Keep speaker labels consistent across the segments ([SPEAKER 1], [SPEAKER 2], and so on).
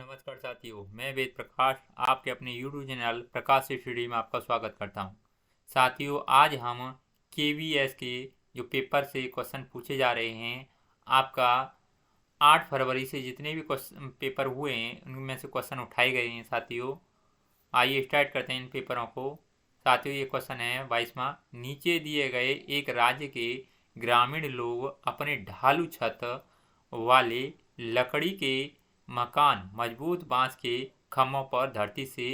[SPEAKER 1] नमस्कार साथियों, मैं वेद प्रकाश आपके अपने YouTube चैनल प्रकाश स्टडी में आपका स्वागत करता हूं। साथियों, आज हम KVS के जो पेपर से क्वेश्चन पूछे जा रहे हैं, आपका 8 फरवरी से जितने भी क्वेश्चन पेपर हुए हैं उनमें से क्वेश्चन उठाए गए हैं। साथियों, आइए स्टार्ट करते हैं इन पेपरों को। साथियों, ये क्वेश्चन है 22वां। नीचे दिए गए एक राज्य के ग्रामीण लोग अपने ढालू छत वाले लकड़ी के मकान मजबूत बांस के खम्भों पर धरती से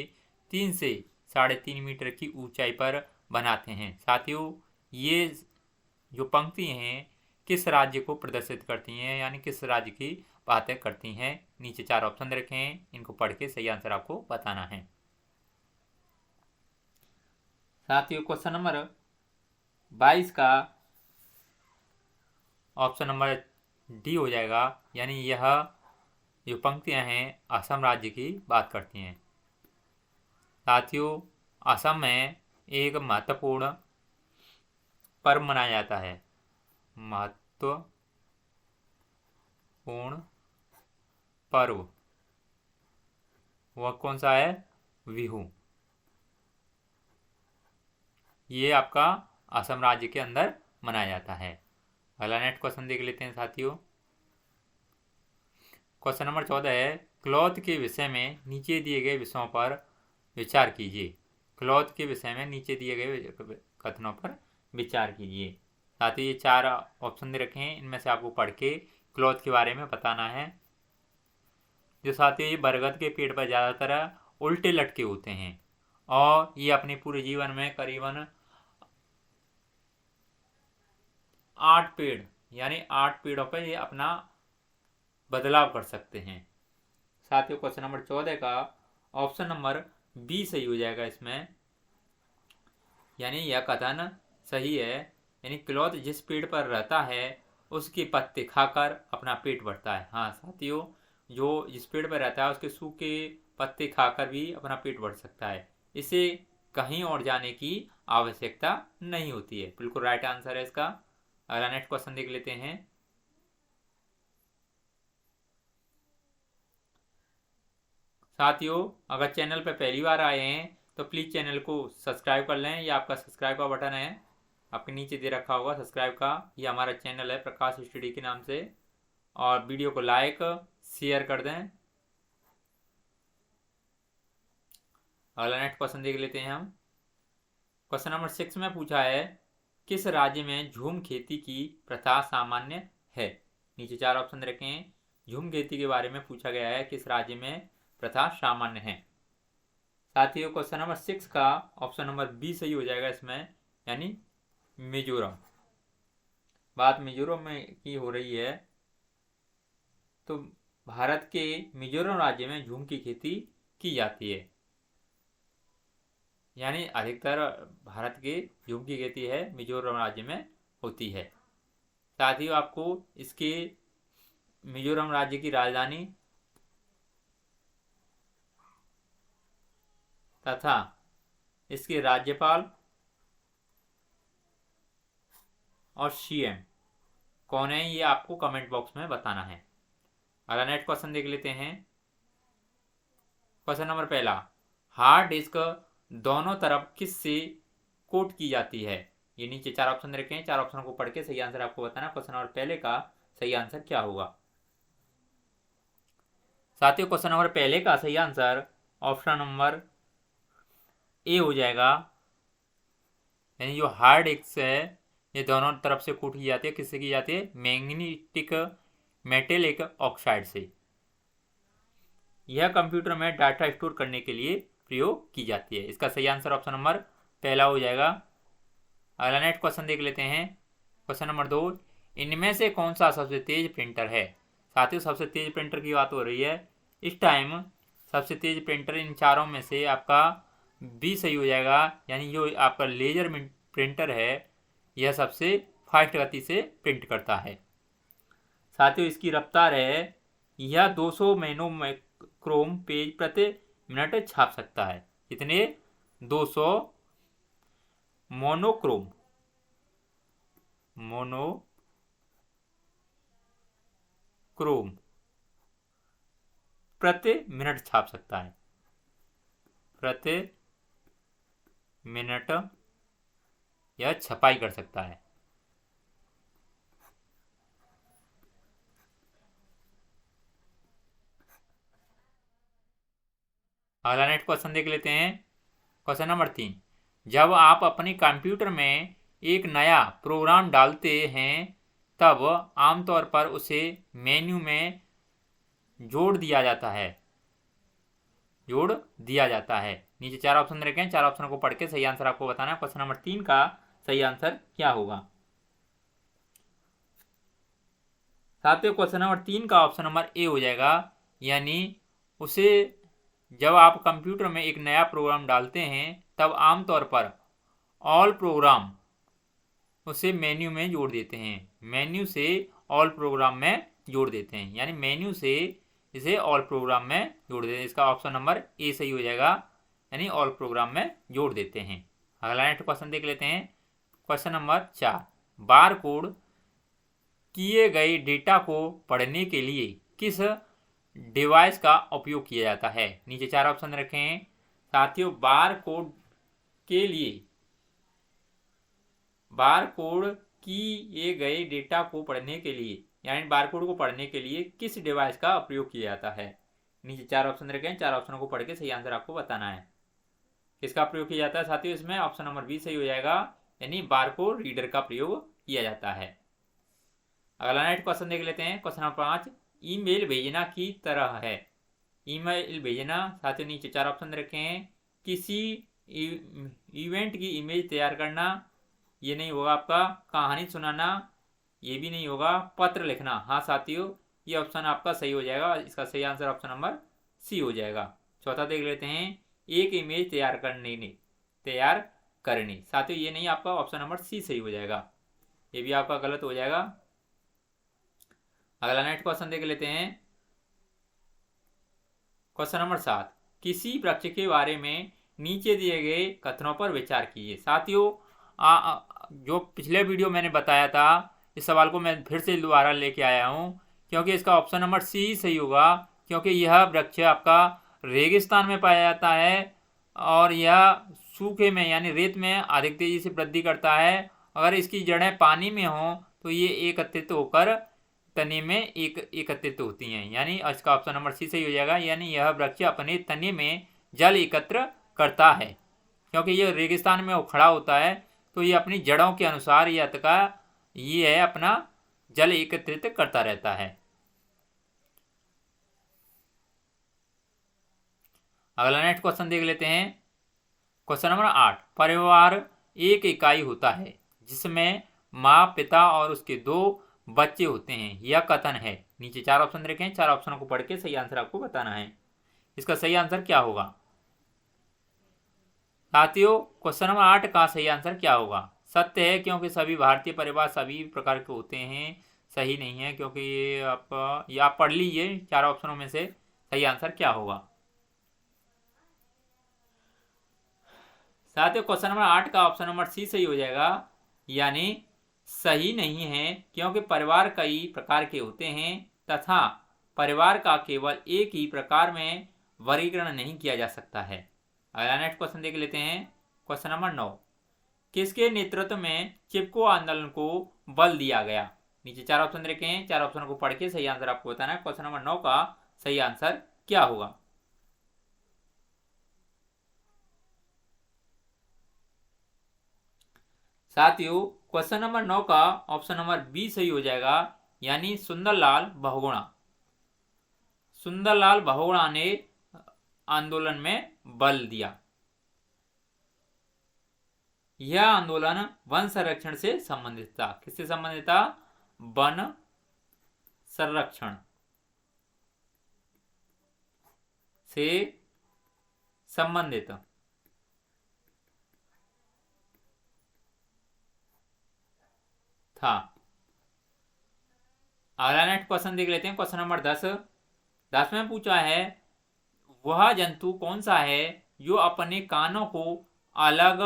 [SPEAKER 1] 3 से 3.5 मीटर की ऊंचाई पर बनाते हैं। साथियों, ये जो पंक्ति हैं किस राज्य को प्रदर्शित करती हैं, यानी किस राज्य की बातें करती हैं। नीचे 4 ऑप्शन रखे हैं, इनको पढ़ के सही आंसर आपको बताना है। साथियों, क्वेश्चन नंबर 22 का ऑप्शन नंबर डी हो जाएगा, यानी यह जो पंक्तियां हैं असम राज्य की बात करती हैं। साथियों, असम में एक महत्वपूर्ण पर्व मनाया जाता है। महत्वपूर्ण पर्व वह कौन सा है? बिहू। ये आपका असम राज्य के अंदर मनाया जाता है। अगला नेक्स्ट क्वेश्चन देख लेते हैं साथियों। क्वेश्चन नंबर 14 है, क्लॉथ के विषय में नीचे दिए गए विषयों पर विचार कीजिए। क्लॉथ के विषय में नीचे दिए गए कथनों पर विचार कीजिए। साथियों, ये 4 ऑप्शन दे रखे हैं, इनमें से आपको पढ़ के क्लॉथ के बारे में बताना है। जो साथियों, ये बरगद के पेड़ पर ज़्यादातर उल्टे लटके होते हैं और ये अपने पूरे जीवन में करीबन 8 पेड़ यानी 8 पेड़ों पर ये अपना बदलाव कर सकते हैं। साथियों, क्वेश्चन नंबर 14 का ऑप्शन नंबर बी सही हो जाएगा इसमें, यानी यह कथन सही है। यानी क्लॉथ जिस पेड़ पर रहता है उसके पत्ते खाकर अपना पेट भरता है। हाँ साथियों, जो जिस पेड़ पर रहता है उसके सूखे पत्ते खाकर भी अपना पेट भर सकता है। इसे कहीं और जाने की आवश्यकता नहीं होती है। बिल्कुल राइट आंसर है इसका। अगला नेक्स्ट क्वेश्चन देख लेते हैं। साथियों, अगर चैनल पर पहली बार आए हैं तो प्लीज़ चैनल को सब्सक्राइब कर लें। ये आपका सब्सक्राइब का बटन है, आपके नीचे दे रखा होगा सब्सक्राइब का। ये हमारा चैनल है प्रकाश स्टडी के नाम से। और वीडियो को लाइक शेयर कर दें। अगला नेक्स्ट क्वेश्चन देख लेते हैं हम। क्वेश्चन नंबर 6 में पूछा है, किस राज्य में झूम खेती की प्रथा सामान्य है। नीचे 4 ऑप्शन रखे हैं, झूम खेती के बारे में पूछा गया है, किस राज्य में प्रथा सामान्य है। साथियों, क्वेश्चन नंबर 6 का ऑप्शन नंबर बी सही हो जाएगा इसमें, यानी मिजोरम। बात मिजोरम में की हो रही है, तो भारत के मिजोरम राज्य में झूम की खेती की जाती है। यानी अधिकतर भारत की झूम की खेती है मिजोरम राज्य में होती है। साथियों, आपको इसके मिजोरम राज्य की राजधानी तथा इसके राज्यपाल और CM कौन है ये आपको कमेंट बॉक्स में बताना है। अगला नेक्स्ट क्वेश्चन देख लेते हैं। क्वेश्चन नंबर पहला, हार्ड डिस्क दोनों तरफ किस से कोट की जाती है। ये नीचे 4 ऑप्शन रखे हैं, 4 ऑप्शन को पढ़ के सही आंसर आपको बताना। क्वेश्चन नंबर पहले का सही आंसर क्या होगा। साथियों, क्वेश्चन नंबर पहले का सही आंसर ऑप्शन नंबर ए हो जाएगा। यानी जो हार्ड डिस्क है ये दोनों तरफ से कोट की जाती है। किससे की जाती है? मैग्नेटिक मेटेलिक ऑक्साइड से। यह कंप्यूटर में डाटा स्टोर करने के लिए प्रयोग की जाती है। इसका सही आंसर ऑप्शन नंबर पहला हो जाएगा। अगला नेक्स्ट क्वेश्चन देख लेते हैं। क्वेश्चन नंबर 2, इनमें से कौन सा सबसे तेज प्रिंटर है। साथियों, सबसे तेज प्रिंटर की बात हो रही है इस टाइम। सबसे तेज प्रिंटर इन चारों में से आपका बी सही हो जाएगा, यानी जो आपका लेजर प्रिंटर है यह सबसे फास्ट गति से प्रिंट करता है। साथियों, इसकी रफ्तार है यह 200 मोनोक्रोम पेज प्रति मिनट छाप सकता है। कितने? 200 मोनोक्रोम प्रति मिनट छाप सकता है, प्रति मिनट यह छपाई कर सकता है। अगला नेक्स्ट क्वेश्चन देख लेते हैं। क्वेश्चन नंबर 3, जब आप अपने कंप्यूटर में एक नया प्रोग्राम डालते हैं तब आमतौर पर उसे मेन्यू में जोड़ दिया जाता है। नीचे 4 ऑप्शन रखे हैं, 4 ऑप्शन को पढ़ के सही आंसर आपको बताना है। क्वेश्चन नंबर 3 का सही आंसर क्या होगा? साथियों, क्वेश्चन नंबर 3 का ऑप्शन नंबर ए हो जाएगा, यानी उसे जब आप कंप्यूटर में एक नया प्रोग्राम डालते हैं तब आमतौर पर ऑल प्रोग्राम उसे मेन्यू में जोड़ देते हैं। मेन्यू से ऑल प्रोग्राम में जोड़ देते हैं, यानी मेन्यू से इसे ऑल प्रोग्राम में जोड़ देते हैं। इसका ऑप्शन नंबर ए सही हो जाएगा, यानी ऑल प्रोग्राम में जोड़ देते हैं। अगला नेक्स्ट क्वेश्चन देख लेते हैं। क्वेश्चन नंबर 4, बार कोड किए गए डेटा को पढ़ने के लिए किस डिवाइस का उपयोग किया जाता है? नीचे 4 ऑप्शन रखे हैं। साथियों, बार कोड किए गए डेटा को पढ़ने के लिए, यानी बारकोड को पढ़ने के लिए किस डिवाइस का उपयोग किया जाता है? नीचे 4 ऑप्शन रखे हैं, 4 ऑप्शनों को पढ़ के सही आंसर आपको बताना है। किसका प्रयोग किया जाता है साथियों? इसमें ऑप्शन नंबर बी सही हो जाएगा, यानी बारकोड रीडर का प्रयोग किया जाता है। अगला नेक्स्ट क्वेश्चन देख लेते हैं। क्वेश्चन नंबर 5, ईमेल भेजना की तरह है। ईमेल भेजना, साथियों नीचे 4 ऑप्शन रखे हैं। किसी इवेंट की इमेज तैयार करना, ये नहीं होगा आपका। कहानी सुनाना, ये भी नहीं होगा। पत्र लिखना, हाँ साथियों ये ऑप्शन आपका सही हो जाएगा। इसका सही आंसर ऑप्शन नंबर सी हो जाएगा। चौथा देख लेते हैं, एक इमेज तैयार करने, साथियों ये नहीं, आपका ऑप्शन नंबर सी सही हो जाएगा, ये भी आपका गलत हो जाएगा। अगला नेक्स्ट क्वेश्चन देख लेते हैं। क्वेश्चन नंबर 7, किसी वृक्ष के बारे में नीचे दिए गए कथनों पर विचार कीजिए। साथियों जो पिछले वीडियो मैंने बताया था, इस सवाल को मैं फिर से दोबारा लेके आया हूँ, क्योंकि इसका ऑप्शन नंबर सी सही होगा, क्योंकि यह वृक्ष आपका रेगिस्तान में पाया जाता है और यह सूखे में यानी रेत में अधिक तेजी से वृद्धि करता है। अगर इसकी जड़ें पानी में हों तो ये एकत्रित होकर तने में एकत्रित होती हैं, यानी इसका ऑप्शन नंबर सी सही हो जाएगा, यानी यह वृक्ष अपने तने में जल एकत्र करता है। क्योंकि यह रेगिस्तान में खड़ा होता है तो ये अपनी जड़ों के अनुसार ये है अपना जल एकत्रित करता रहता है। अगला नेक्स्ट क्वेश्चन देख लेते हैं। क्वेश्चन नंबर 8, परिवार एक इकाई होता है जिसमें माँ, पिता और उसके 2 बच्चे होते हैं, यह कथन है। नीचे 4 ऑप्शन रखें, 4 ऑप्शनों को पढ़ के सही आंसर आपको बताना है। इसका सही आंसर क्या होगा? साथियों क्वेश्चन नंबर 8 का सही आंसर क्या होगा? सत्य है, क्योंकि सभी भारतीय परिवार सभी प्रकार के होते हैं। सही नहीं है, क्योंकि ये आप पढ़ लीजिए 4 ऑप्शनों में से सही आंसर क्या होगा। साथियों क्वेश्चन नंबर 8 का ऑप्शन नंबर सी सही हो जाएगा, यानी सही नहीं है, क्योंकि परिवार कई प्रकार के होते हैं तथा परिवार का केवल एक ही प्रकार में वर्गीकरण नहीं किया जा सकता है। अगला नेक्स्ट क्वेश्चन देख लेते हैं। क्वेश्चन नंबर 9, किसके नेतृत्व में चिपको आंदोलन को बल दिया गया? नीचे 4 ऑप्शन रखे हैं, 4 ऑप्शन को पढ़ के सही आंसर आपको बताना है। क्वेश्चन नंबर 9 का सही आंसर क्या होगा? साथियों क्वेश्चन नंबर 9 का ऑप्शन नंबर बी सही हो जाएगा, यानी सुंदरलाल बहुगुणा ने आंदोलन में बल दिया। यह आंदोलन वन संरक्षण से संबंधित था। किससे संबंधित था? वन संरक्षण से संबंधित था। अगला नेक्स्ट क्वेश्चन देख लेते हैं। क्वेश्चन नंबर 10 में पूछा है, वह जंतु कौन सा है जो अपने कानों को अलग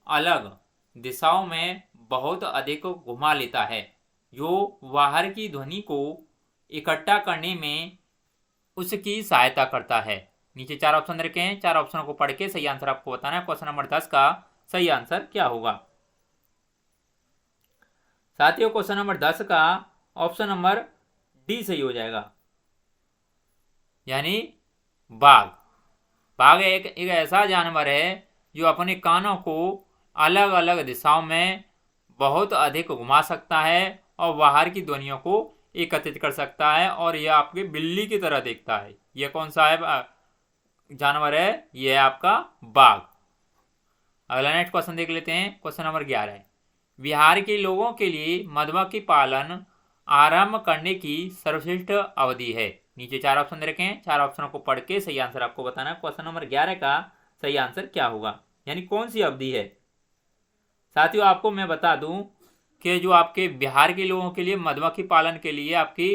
[SPEAKER 1] अलग दिशाओं में बहुत अधिक घुमा लेता है, जो बाहर की ध्वनि को इकट्ठा करने में उसकी सहायता करता है। नीचे 4 ऑप्शन रखे हैं, 4 ऑप्शनों को पढ़ के सही आंसर आपको बताना है। क्वेश्चन नंबर 10 का सही आंसर क्या होगा? साथियों क्वेश्चन नंबर 10 का ऑप्शन नंबर डी सही हो जाएगा, यानी बाघ। बाघ एक ऐसा जानवर है जो अपने कानों को अलग अलग दिशाओं में बहुत अधिक घुमा सकता है और बाहर की ध्वनियों को एकत्रित कर सकता है, और यह आपकी बिल्ली की तरह दिखता है। यह कौन सा है जानवर है? यह है आपका बाघ। अगला नेक्स्ट क्वेश्चन देख लेते हैं। क्वेश्चन नंबर 11 है, बिहार के लोगों के लिए मधुमक्खी पालन आरंभ करने की सर्वश्रेष्ठ अवधि है। नीचे 4 ऑप्शन दे रखे हैं, 4 ऑप्शनों को पढ़ के सही आंसर आपको बताना है। क्वेश्चन नंबर 11 का सही आंसर क्या होगा, यानी कौन सी अवधि है? साथियों आपको मैं बता दूं कि जो आपके बिहार के लोगों के लिए मधुमक्खी पालन के लिए आपकी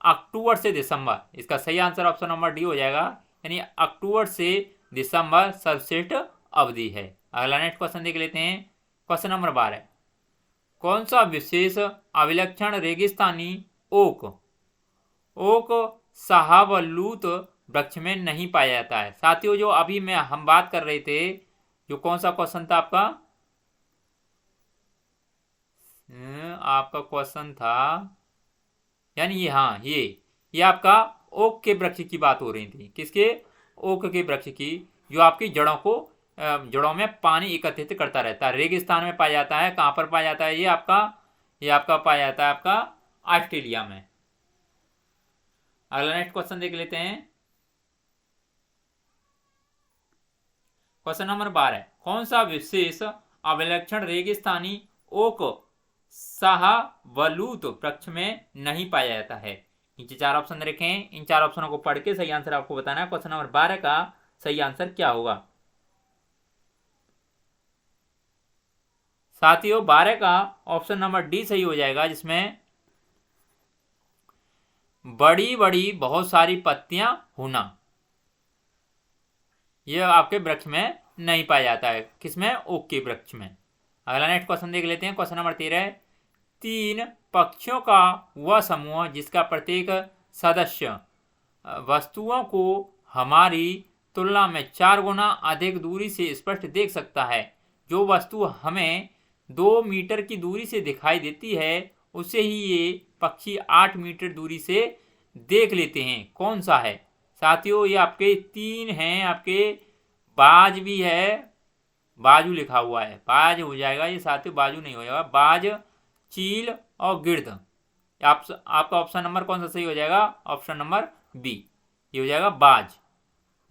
[SPEAKER 1] अक्टूबर से दिसंबर, इसका सही आंसर ऑप्शन नंबर डी हो जाएगा, यानी अक्टूबर से दिसंबर सर्वश्रेष्ठ अवधि है। अगला नेक्स्ट क्वेश्चन देख लेते हैं। क्वेश्चन नंबर 12, कौन सा विशेष अभिलक्षण रेगिस्तानी ओक शाहबलूत वृक्ष में नहीं पाया जाता है? साथियों जो अभी मैं हम बात कर रहे थे, जो कौन सा क्वेश्चन था आपका? आपका क्वेश्चन था, यानी ये, हाँ ये आपका ओक के वृक्ष की बात हो रही थी। किसके? ओक के वृक्ष की, जो आपकी जड़ों में पानी एकत्रित करता रहता है। रेगिस्तान में पाया जाता है। कहाँ पर पाया जाता है? ये आपका पाया जाता है आपका ऑस्ट्रेलिया में। अगला नेक्स्ट क्वेश्चन देख लेते हैं। क्वेश्चन नंबर 12, कौन सा विशेष अभिलक्षण रेगिस्तानी ओक शाहबलूत वृक्ष में नहीं पाया जाता है? नीचे 4 ऑप्शन रखे हैं, इन 4 ऑप्शनों को पढ़ के सही आंसर आपको बताना है। क्वेश्चन नंबर 12 का सही आंसर क्या होगा? साथियों 12 का ऑप्शन नंबर डी सही हो जाएगा, जिसमें बड़ी बड़ी बहुत सारी पत्तियां होना, यह आपके वृक्ष में नहीं पाया जाता है। किसमें? ओक के वृक्ष में। अगला नेक्स्ट क्वेश्चन देख लेते हैं। क्वेश्चन नंबर 13, 3 पक्षियों का वह समूह जिसका प्रत्येक सदस्य वस्तुओं को हमारी तुलना में 4 गुना अधिक दूरी से स्पष्ट देख सकता है। जो वस्तु हमें 2 मीटर की दूरी से दिखाई देती है उसे ही ये पक्षी 8 मीटर दूरी से देख लेते हैं। कौन सा है? साथियों ये आपके 3 हैं। आपके बाज भी है, बाजू लिखा हुआ है, बाज हो जाएगा ये साथियों, बाजू नहीं हो जाएगा। बाज, चील और गिर्द। आपका ऑप्शन नंबर कौन सा सही हो जाएगा? ऑप्शन नंबर बी, ये हो जाएगा बाज।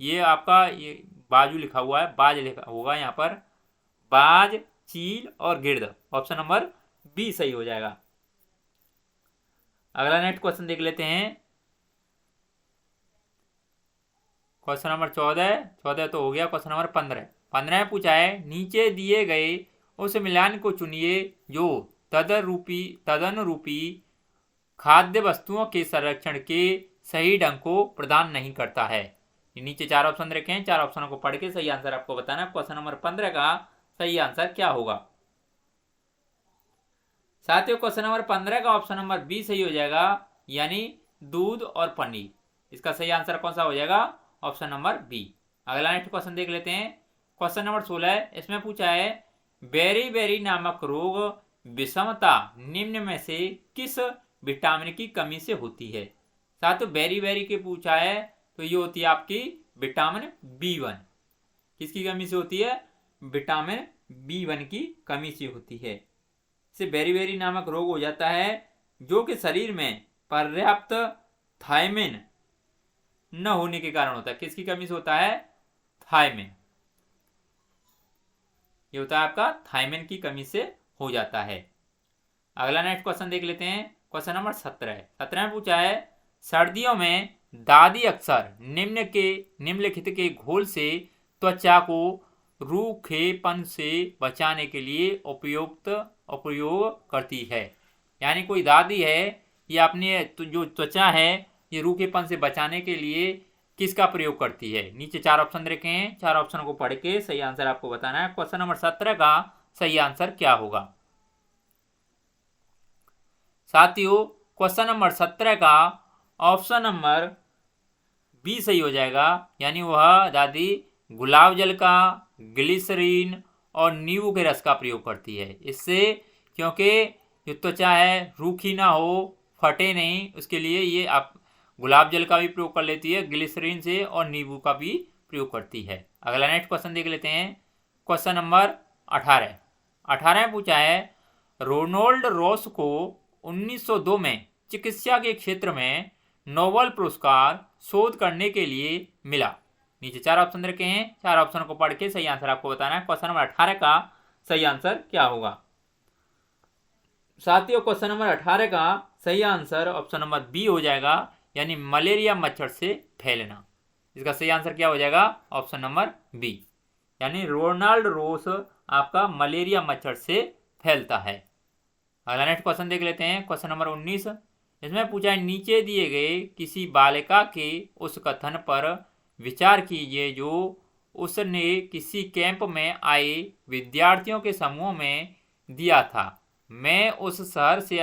[SPEAKER 1] ये आपका ये बाजू लिखा हुआ है, बाज लिखा होगा यहाँ पर। बाज, चील और गिर्द, ऑप्शन नंबर बी सही हो जाएगा। अगला नेक्स्ट क्वेश्चन देख लेते हैं। क्वेश्चन नंबर 14 तो हो गया। क्वेश्चन नंबर 15 पूछा है, नीचे दिए गए उस मिलान को चुनिए जो तदनुरूपी खाद्य वस्तुओं के संरक्षण के सही ढंग को प्रदान नहीं करता है। नीचे 4 ऑप्शन रखे हैं, 4 ऑप्शनों को पढ़ के सही आंसर आपको बताना है। क्वेश्चन नंबर 15 का सही आंसर क्या होगा? साथियों क्वेश्चन नंबर 15 का ऑप्शन नंबर बी सही हो जाएगा, यानी दूध और पनीर। इसका सही आंसर कौन सा हो जाएगा? Option number B. अगला नेक्स्ट क्वेश्चन देख लेते हैं। क्वेश्चन नंबर 16, इसमें पूछा है, बेरी नामक रोग विषमता निम्न में से किस विटामिन की कमी से होती है? साथियों बेरी के पूछा है, तो ये होती है आपकी विटामिन B1। किसकी कमी से होती है? विटामिन B1 की कमी से होती है। इसे बेरी नामक रोग हो जाता है, जो कि शरीर में पर्याप्त थायमिन न होने के कारण होता है। किसकी कमी से होता है? थायमिन। ये होता है आपका थायमिन की कमी से हो जाता है। अगला नेक्स्ट क्वेश्चन देख लेते हैं। क्वेश्चन नंबर 17 में पूछा है, सर्दियों में दादी अक्सर निम्नलिखित के घोल से त्वचा को रूखेपन से बचाने के लिए उपयोग करती है। यानी कोई दादी है, ये अपने जो त्वचा है ये रूखेपन से बचाने के लिए किसका प्रयोग करती है? नीचे 4 ऑप्शन रखे हैं, 4 ऑप्शन को पढ़ के सही आंसर आपको बताना है। क्वेश्चन नंबर 17 का सही आंसर क्या होगा? साथियों क्वेश्चन नंबर 17 का ऑप्शन नंबर बी सही हो जाएगा, यानी वह दादी गुलाब जल का, ग्लिसरीन और नींबू के रस का प्रयोग करती है। इससे क्योंकि जो त्वचा है रूखी ना हो, फटे नहीं, उसके लिए ये आप गुलाब जल का भी प्रयोग कर लेती है, ग्लिसरीन से, और नींबू का भी प्रयोग करती है। अगला नेक्स्ट क्वेश्चन देख लेते हैं। Question number 18। 18 में पूछा है, रोनाल्ड रॉस को 1902 में चिकित्सा के क्षेत्र में नोबेल पुरस्कार शोध करने के लिए मिला। नीचे 4 ऑप्शन रखे हैं, 4 ऑप्शन को पढ़ के सही आंसर आपको बताना है। क्वेश्चन नंबर 18 का सही आंसर क्या होगा? साथियों, क्वेश्चन नंबर 18 का सही आंसर ऑप्शन नंबर बी हो जाएगा, यानी मलेरिया मच्छर से फैलना। इसका सही आंसर क्या हो जाएगा? ऑप्शन नंबर बी, यानी रोनाल्ड रोस आपका मलेरिया मच्छर से फैलता है। अगला नेक्स्ट क्वेश्चन देख लेते हैं। Question number 19। इसमें पूछा है, नीचे दिए गए किसी बालिका के उस कथन पर विचार कीजिए जो उसने किसी कैंप में आए विद्यार्थियों के समूह में दिया था। मैं उस शहर से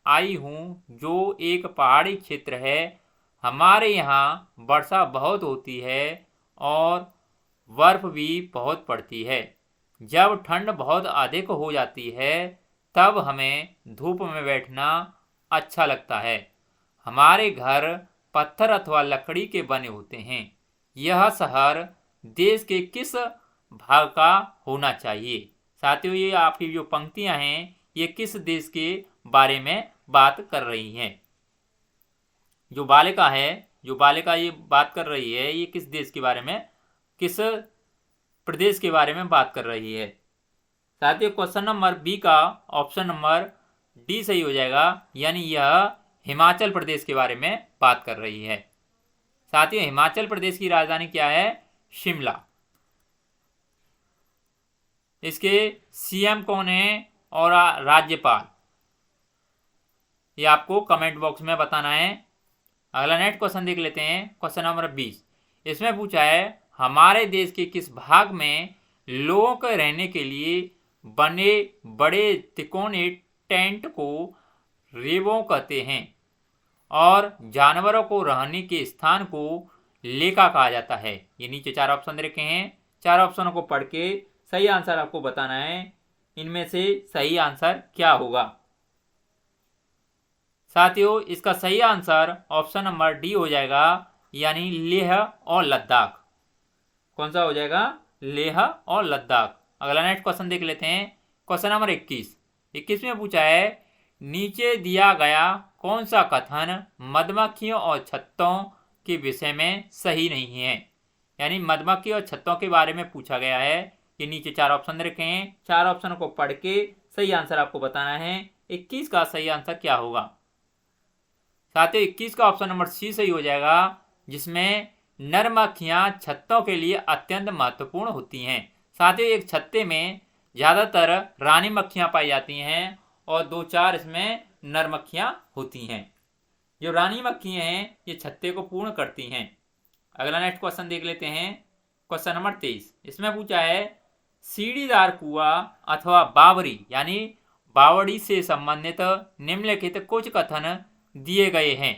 [SPEAKER 1] आई हूँ जो एक पहाड़ी क्षेत्र है। हमारे यहाँ वर्षा बहुत होती है और बर्फ भी बहुत पड़ती है। जब ठंड बहुत अधिक हो जाती है तब हमें धूप में बैठना अच्छा लगता है। हमारे घर पत्थर अथवा लकड़ी के बने होते हैं। यह शहर देश के किस भाग का होना चाहिए? साथियों, ये आपकी जो पंक्तियां हैं ये किस देश के बारे में बात कर रही हैं? जो बालिका ये बात कर रही है, ये किस देश के बारे में, किस प्रदेश के बारे में बात कर रही है? साथियों, क्वेश्चन नंबर बी का ऑप्शन नंबर डी सही हो जाएगा, यानी यह हिमाचल प्रदेश के बारे में बात कर रही है। साथियों, हिमाचल प्रदेश की राजधानी क्या है? शिमला। इसके सीएम कौन है और राज्यपाल, ये आपको कमेंट बॉक्स में बताना है। अगला नेक्स्ट क्वेश्चन देख लेते हैं। Question number 20। इसमें पूछा है, हमारे देश के किस भाग में लोगों के रहने के लिए बने बड़े तिकोने टेंट को रेबो कहते हैं और जानवरों को रहने के स्थान को लेका कहा जाता है? ये नीचे 4 ऑप्शन रखे हैं, 4 ऑप्शनों को पढ़ के सही आंसर आपको बताना है। इनमें से सही आंसर क्या होगा? साथियों, इसका सही आंसर ऑप्शन नंबर डी हो जाएगा, यानी लेह और लद्दाख। कौन सा हो जाएगा? लेह और लद्दाख। अगला नेक्स्ट क्वेश्चन देख लेते हैं। Question number 21। 21 में पूछा है, नीचे दिया गया कौन सा कथन मधुमक्खियों और छत्तों के विषय में सही नहीं है? यानी मधुमक्खी और छत्तों के बारे में पूछा गया है। ये नीचे 4 ऑप्शन रखे हैं, 4 ऑप्शन को पढ़ के सही आंसर आपको बताना है। 21 का सही आंसर क्या होगा? साथियों, 21 का ऑप्शन नंबर सी सही हो जाएगा, जिसमें नर मक्खियां छत्तों के लिए अत्यंत महत्वपूर्ण होती हैं। साथियों, एक छत्ते में ज़्यादातर रानी मक्खियां पाई जाती हैं और 2-4 इसमें नर मक्खियां होती हैं। जो रानी मक्खियां हैं ये छत्ते को पूर्ण करती हैं। अगला नेक्स्ट क्वेश्चन देख लेते हैं। Question number 23। इसमें पूछा है, सीढ़ीदार कुआं अथवा बावड़ी यानी बावड़ी से संबंधित निम्नलिखित कुछ कथन दिए गए हैं।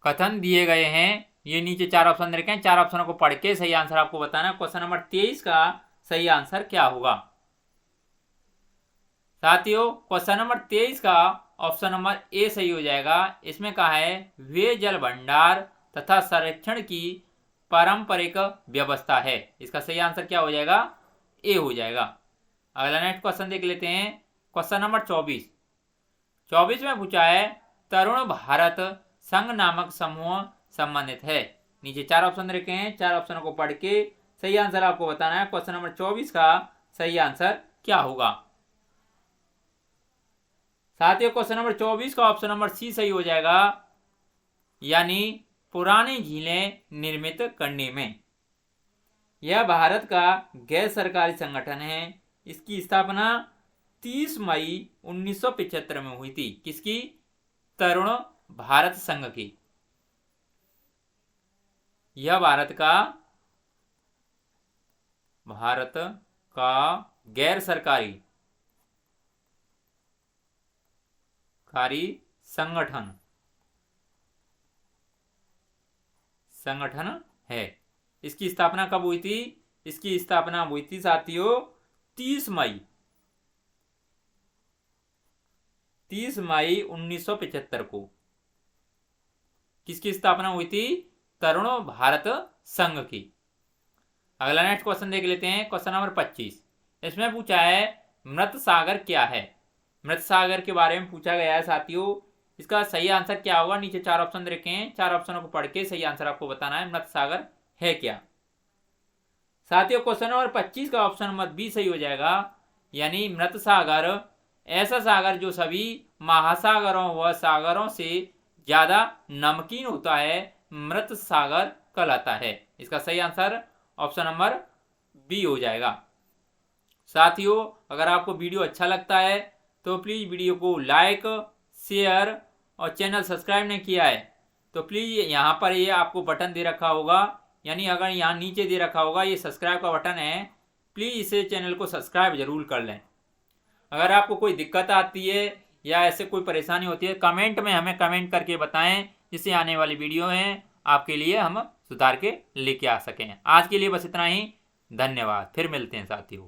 [SPEAKER 1] कथन दिए गए हैं, ये नीचे 4 ऑप्शन रखे हैं, 4 ऑप्शनों को पढ़ के सही आंसर आपको बताना है। क्वेश्चन नंबर 23 का सही आंसर क्या होगा? साथियों, क्वेश्चन नंबर 23 का ऑप्शन नंबर ए सही हो जाएगा। इसमें कहा है, वे जल भंडार तथा संरक्षण की पारंपरिक व्यवस्था है। इसका सही आंसर क्या हो जाएगा? ए हो जाएगा। अगला नेक्स्ट क्वेश्चन देख लेते हैं। Question number 24। 24 में पूछा है, तरुण भारत संघ नामक समूह संबंधित है। नीचे 4 ऑप्शन रखे हैं, 4 ऑप्शनों को पढ़ के सही आंसर आपको बताना है। क्वेश्चन नंबर 24 का सही आंसर क्या होगा? साथियों, क्वेश्चन नंबर 24 का ऑप्शन नंबर सी सही हो जाएगा, यानी पुरानी झीलें निर्मित करने में। यह भारत का गैर सरकारी संगठन है। इसकी स्थापना 30 मई 1975 में हुई थी। किसकी? तरुण भारत संघ की। यह भारत का गैर सरकारी संगठन संगठन है। इसकी स्थापना कब हुई थी? इसकी स्थापना हुई थी साथियों 30 मई 1975 को। किसकी स्थापना हुई थी? तरुण भारत संघ की। अगला नेक्स्ट क्वेश्चन देख लेते हैं, क्वेश्चन नंबर 25। इसमें पूछा है मृत सागर क्या है? मृत सागर के बारे में पूछा गया है साथियों। इसका सही आंसर क्या होगा? नीचे 4 ऑप्शन रखे हैं, 4 ऑप्शनों को पढ़ के सही आंसर आपको बताना है मृत सागर है क्या। साथियों क्वेश्चन नंबर 25 का ऑप्शन नंबर बी सही हो जाएगा, यानी मृत सागर ऐसा सागर जो सभी महासागरों व सागरों से ज्यादा नमकीन होता है, मृत सागर कहलाता है। इसका सही आंसर ऑप्शन नंबर बी हो जाएगा। साथियों अगर आपको वीडियो अच्छा लगता है तो प्लीज वीडियो को लाइक, शेयर और चैनल सब्सक्राइब नहीं किया है तो प्लीज यहाँ पर ये आपको बटन दे रखा होगा, यानी अगर यहाँ नीचे दे रखा होगा ये सब्सक्राइब का बटन है, प्लीज इसे चैनल को सब्सक्राइब जरूर कर लें। अगर आपको कोई दिक्कत आती है या ऐसे कोई परेशानी होती है कमेंट में हमें कमेंट करके बताएं, जिससे आने वाली वीडियो है आपके लिए हम सुधार के लेके आ सकें। आज के लिए बस इतना ही, धन्यवाद। फिर मिलते हैं साथियों।